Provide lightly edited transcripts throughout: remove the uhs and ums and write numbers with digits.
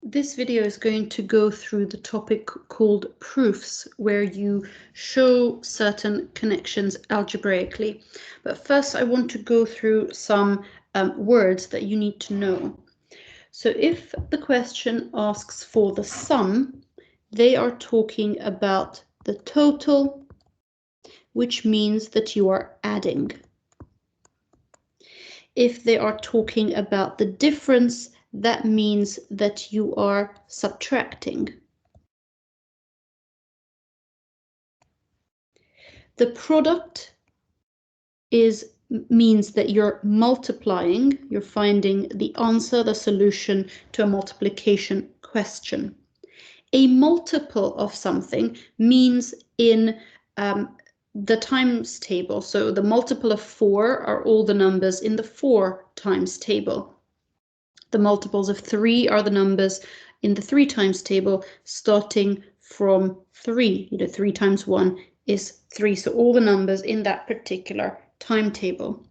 This video is going to go through the topic called proofs, where you show certain connections algebraically. But first, I want to go through some words that you need to know. So if the question asks for the sum, they are talking about the total, which means that you are adding. If they are talking about the difference, that means that you are subtracting. The product means that you're multiplying, you're finding the answer, the solution to a multiplication question. A multiple of something means in the times table. So the multiple of 4 are all the numbers in the 4 times table. The multiples of 3 are the numbers in the 3 times table, starting from 3. 3 times 1 is 3. So all the numbers in that particular timetable.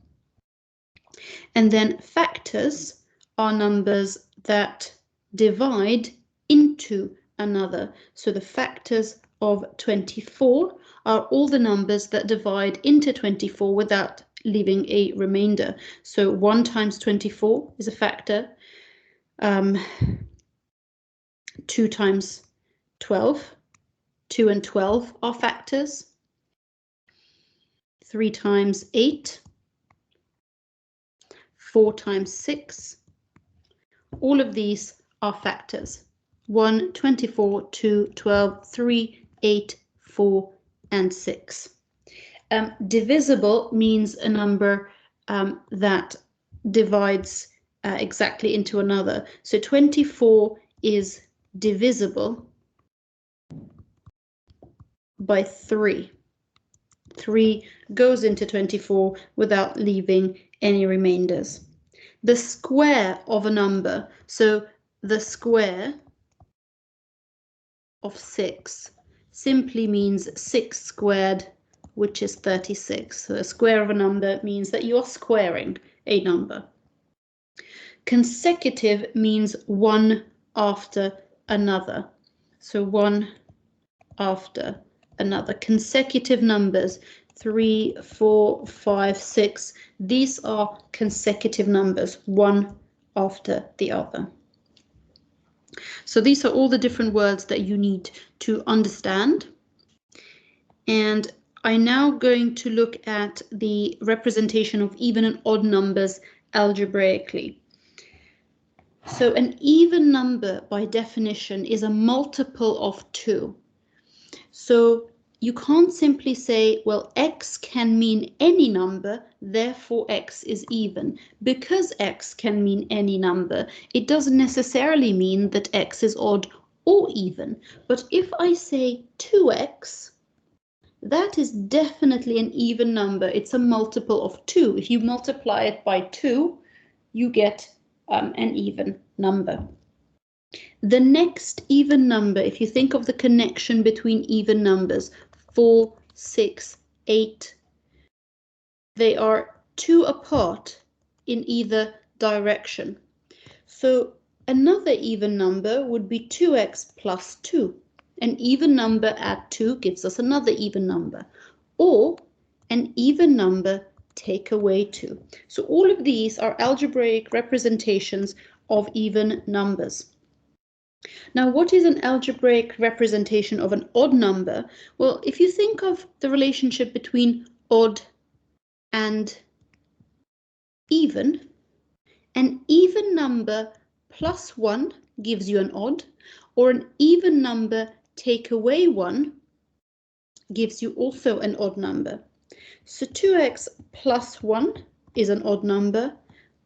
And then factors are numbers that divide into another. So the factors of 24 are all the numbers that divide into 24 without leaving a remainder. So 1 times 24 is a factor. 2 times 12, 2 and 12 are factors. 3 times 8, 4 times 6. All of these are factors. 1, 24, 2, 12, 3, 8, 4, and 6. Divisible means a number that divides exactly into another. So 24 is divisible by 3. 3 goes into 24 without leaving any remainders. The square of a number, so the square of 6 simply means 6 squared, which is 36. So the square of a number means that you are squaring a number. Consecutive means one after another. So one after another. Consecutive numbers, 3, 4, 5, 6. These are consecutive numbers, one after the other. So these are all the different words that you need to understand. And I'm now going to look at the representation of even and odd numbers algebraically. So an even number, by definition, is a multiple of 2. So you can't simply say, well, x can mean any number, therefore x is even. Because x can mean any number, it doesn't necessarily mean that x is odd or even. But if I say 2x, that is definitely an even number. It's a multiple of 2. If you multiply it by 2, you get an even number. The next even number, if you think of the connection between even numbers, 4, 6, 8, they are 2 apart in either direction. So another even number would be 2x plus 2. An even number add 2 gives us another even number. Or an even number take away 2. So all of these are algebraic representations of even numbers. Now, what is an algebraic representation of an odd number? Well, if you think of the relationship between odd and even, an even number plus 1 gives you an odd, or an even number take away 1 gives you also an odd number. So 2x plus 1 is an odd number,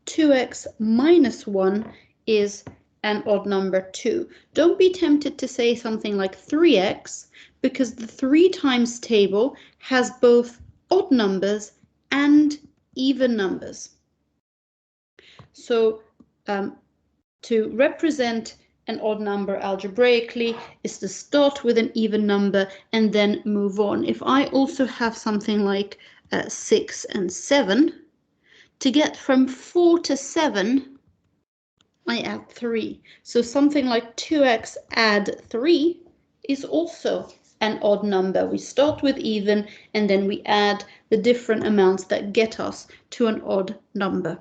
2x minus 1 is an odd number too. Don't be tempted to say something like 3x, because the 3 times table has both odd numbers and even numbers. So to represent an odd number algebraically is to start with an even number and then move on. If I also have something like 6 and 7, to get from 4 to 7, I add 3. So something like 2x add 3 is also an odd number. We start with even and then we add the different amounts that get us to an odd number,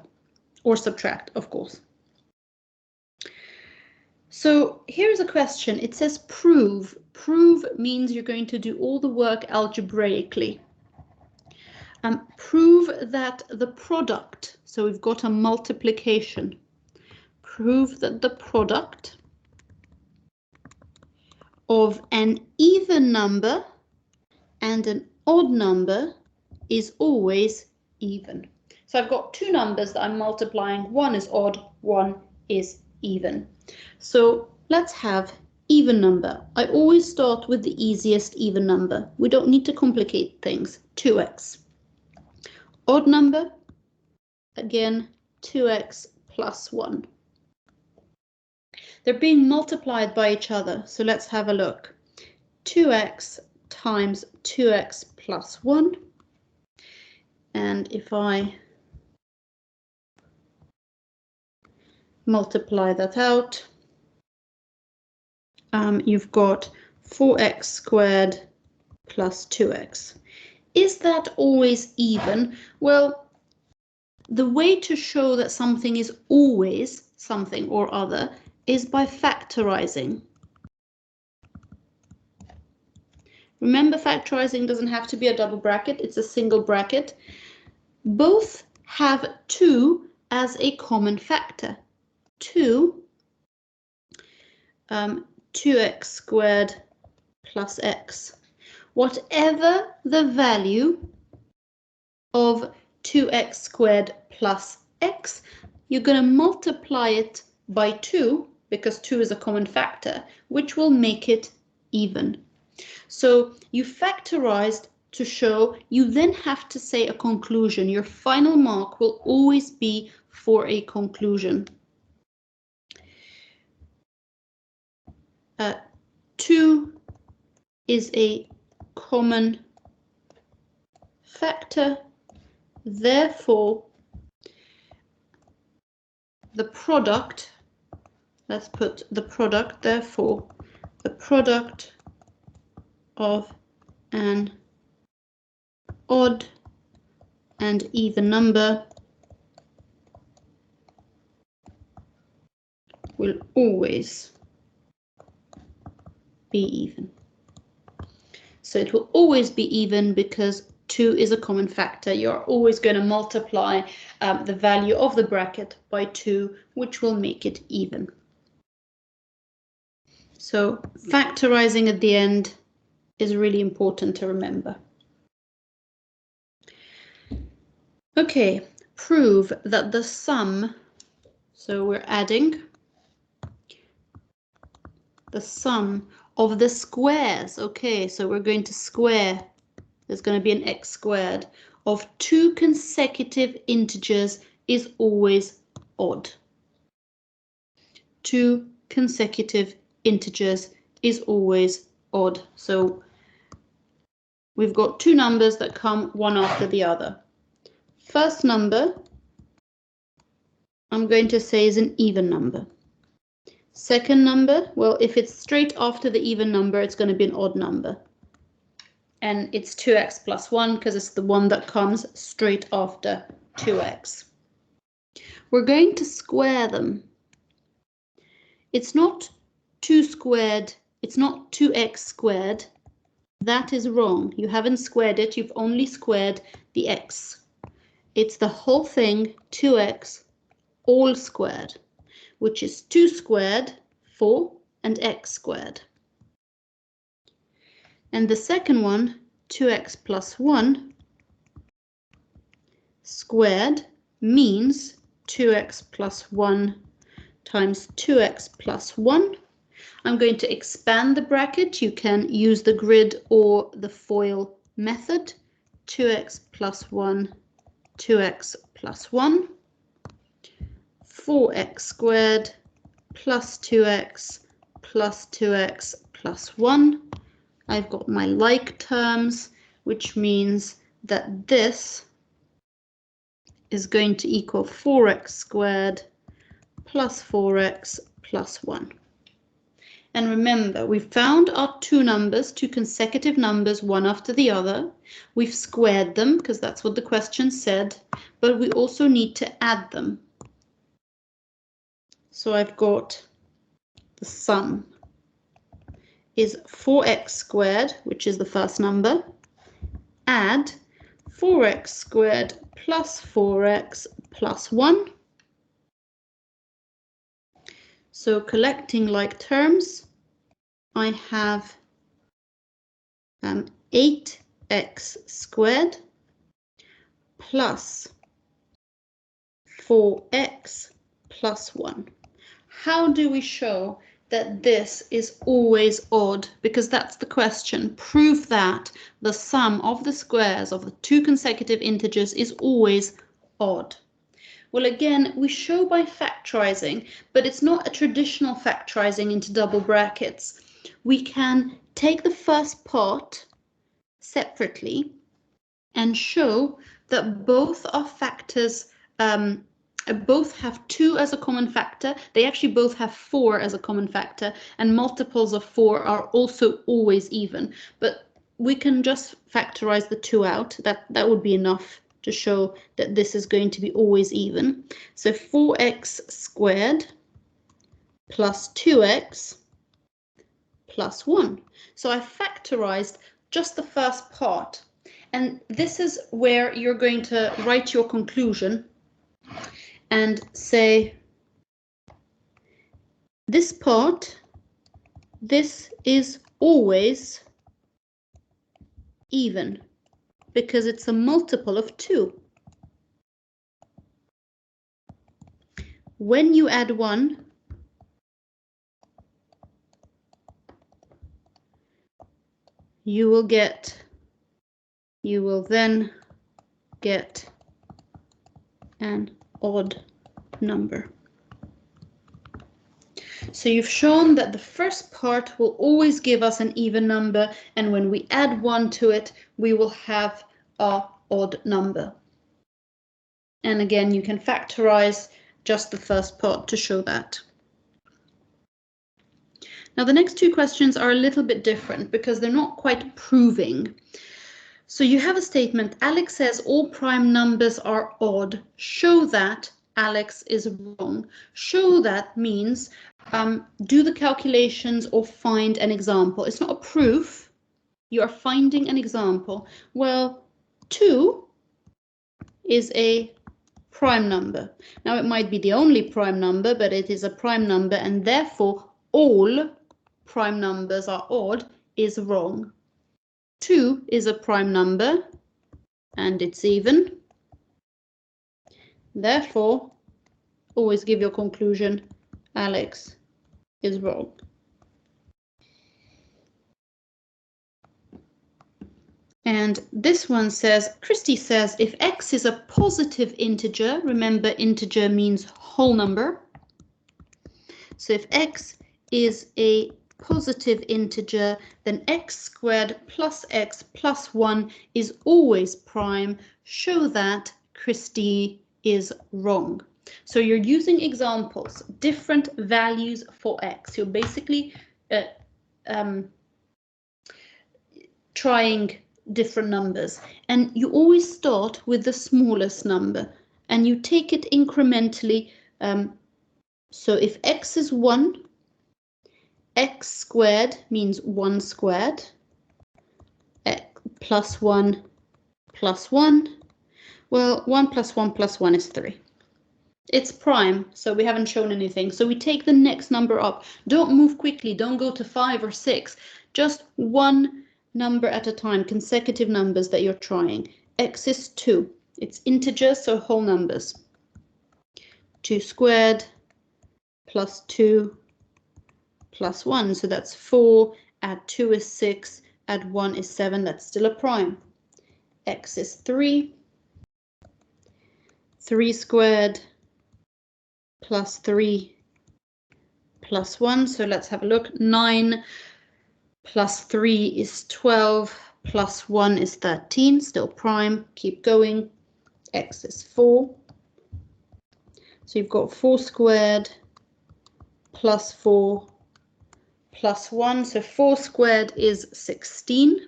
or subtract, of course. So here's a question. It says prove. Prove means you're going to do all the work algebraically. Prove that the product, so we've got a multiplication. Prove that the product of an even number and an odd number is always even. So I've got two numbers that I'm multiplying. One is odd, one is even. So let's have even number. I always start with the easiest even number. We don't need to complicate things. 2x. Odd number, again, 2x plus 1. They're being multiplied by each other, so let's have a look. 2x times 2x plus 1. And if I multiply that out, you've got 4x squared plus 2x. Is that always even? Well, the way to show that something is always something or other is by factorizing. Remember, factorizing doesn't have to be a double bracket, it's a single bracket. Both have 2 as a common factor. 2x squared plus x. Whatever the value of 2x squared plus x, you're going to multiply it by 2, because 2 is a common factor, which will make it even. So you factorized to show, you then have to say a conclusion. Your final mark will always be for a conclusion. 2 is a common factor, therefore the product, let's put the product, therefore the product of an odd and even number will always be even. So it will always be even because 2 is a common factor. You're always going to multiply the value of the bracket by 2, which will make it even. So factorizing at the end is really important to remember. Okay, prove that the sum, so we're adding the sum of the squares. Okay, so we're going to square, there's going to be an x squared, of 2 consecutive integers is always odd. 2 consecutive integers is always odd. So we've got 2 numbers that come one after the other. First number, I'm going to say is an even number. Second number, well, if it's straight after the even number, it's going to be an odd number. And it's 2x plus 1 because it's the one that comes straight after 2x. We're going to square them. It's not 2 squared, it's not 2x squared. That is wrong. You haven't squared it, you've only squared the x. It's the whole thing, 2x all squared, which is 2 squared, 4, and x squared. And the second one, 2x plus 1 squared, means 2x plus 1 times 2x plus 1. I'm going to expand the bracket. You can use the grid or the FOIL method. 2x plus 1, 2x plus 1. 4x squared plus 2x plus 2x plus 1. I've got my like terms, which means that this is going to equal 4x squared plus 4x plus 1. And remember, we've found our two numbers, two consecutive numbers, one after the other. We've squared them because that's what the question said, but we also need to add them. So I've got the sum is 4x squared, which is the first number, add 4x squared plus 4x plus 1. So collecting like terms, I have 8x squared plus 4x plus 1. How do we show that this is always odd? Because that's the question. Prove that the sum of the squares of the two consecutive integers is always odd. Well, again, we show by factorizing, but it's not a traditional factorizing into double brackets. We can take the first part separately and show that both are factors, both have 2 as a common factor. They actually both have 4 as a common factor, and multiples of 4 are also always even. But we can just factorize the 2 out. That would be enough to show that this is going to be always even. So 4x squared plus 2x plus 1. So I factorized just the first part. And this is where you're going to write your conclusion and say, this part, this is always even, because it's a multiple of 2. When you add 1, you will then get an odd number. So you've shown that the first part will always give us an even number, and when we add 1 to it, we will have our odd number. And again, you can factorize just the first part to show that. Now, the next two questions are a little bit different because they're not quite proving. So you have a statement, Alex says all prime numbers are odd. Show that Alex is wrong. Show that means do the calculations or find an example. It's not a proof. You are finding an example. Well, 2 is a prime number. Now, it might be the only prime number, but it is a prime number, and therefore all prime numbers are odd is wrong. 2 is a prime number and it's even. Therefore, always give your conclusion, Alex is wrong. And this one says, Christy says, if x is a positive integer, remember integer means whole number. So if x is a positive integer, then x squared plus x plus 1 is always prime. Show that Christy is wrong. So you're using examples, different values for x. You're basically trying different numbers, and you always start with the smallest number and you take it incrementally. So if x is 1, x squared means 1 squared, x plus 1 plus 1. Well, 1 plus 1 plus 1 is 3. It's prime, so we haven't shown anything. So we take the next number up. Don't move quickly. Don't go to 5 or 6. Just one number at a time, consecutive numbers that you're trying. X is 2. It's integers, so whole numbers. 2 squared plus 2 plus 1, so that's 4. Add 2 is 6. Add 1 is 7. That's still a prime. X is 3. 3 squared plus 3 plus 1. So let's have a look. 9 plus 3 is 12. Plus 1 is 13. Still prime. Keep going. X is 4. So you've got 4 squared plus 4 plus 1. So 4 squared is 16,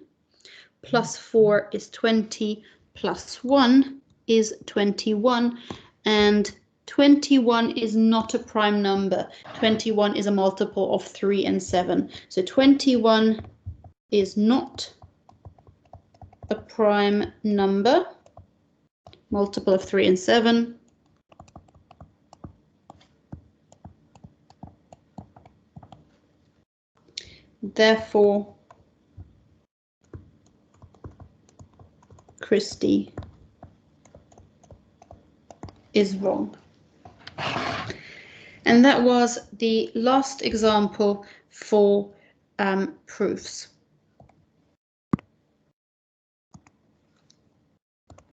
plus 4 is 20, plus 1 is 21, and 21 is not a prime number. 21 is a multiple of 3 and 7. So 21 is not a prime number, multiple of 3 and 7. Therefore, Christy is wrong. And that was the last example for proofs.